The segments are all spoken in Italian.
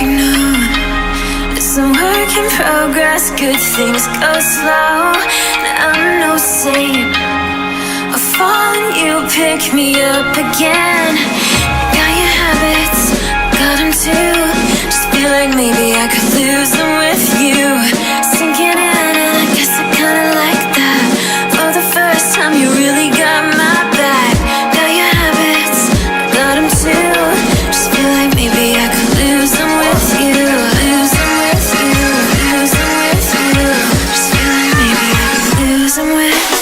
you know it's a work in progress. Good things go slow. And I'm no saint. I fall and you pick me up again. Got your habits, got them too. Just feel like maybe I could lose them with you. Sinking in, and I guess I kinda like that. For the first time, you really got my back. Got your habits, got them too. Just feel like maybe I could lose them with you. Lose them with you, lose them with you. Just feel like maybe I could lose them with you.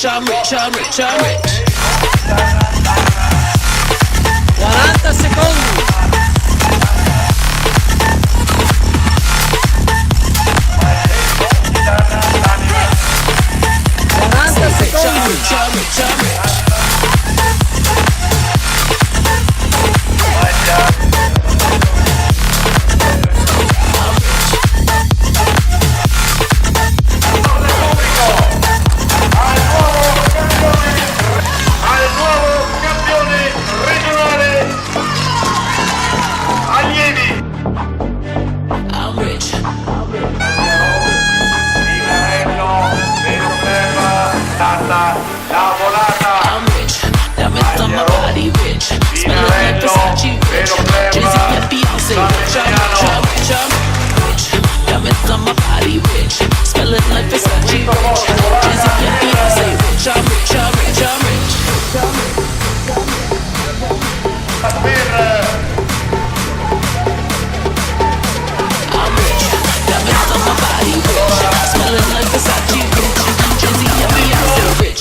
I'm rich, I'm rich, I'm rich. 40 secondi. 40 secondi. I'm rich, I'm rich, I'm rich.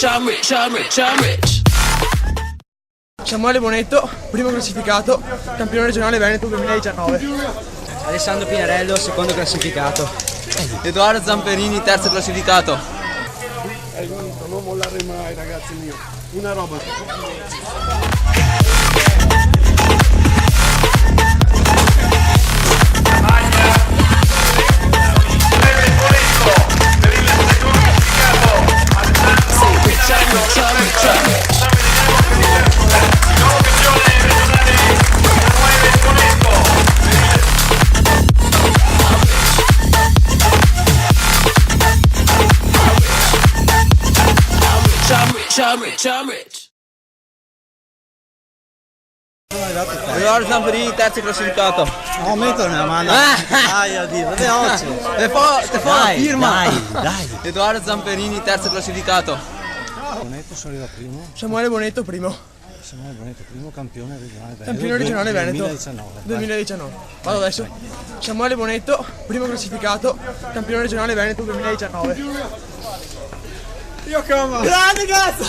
I'm rich, I'm rich, I'm rich. Samuele Bonetto, primo classificato, campione regionale Veneto 2019. Alessandro Pinarello, secondo classificato. Edoardo Zamperini, terzo classificato. Hai vinto, non mollare mai ragazzi mio. Una roba. I'm rich. Edoardo Zamperini, terzo classificato. No, mettono la mano. Dai, oddio, veloce. Te fa la firma. Dai. Edoardo Zamperini, terzo classificato. Bonetto sono arrivato primo. Samuele Bonetto, primo. Samuele Bonetto, primo campione regionale Veneto. Campione regionale Veneto 2019. 2019. Vado adesso. Samuele Bonetto, primo classificato, campione regionale Veneto 2019. Io cama. Grande cazzo!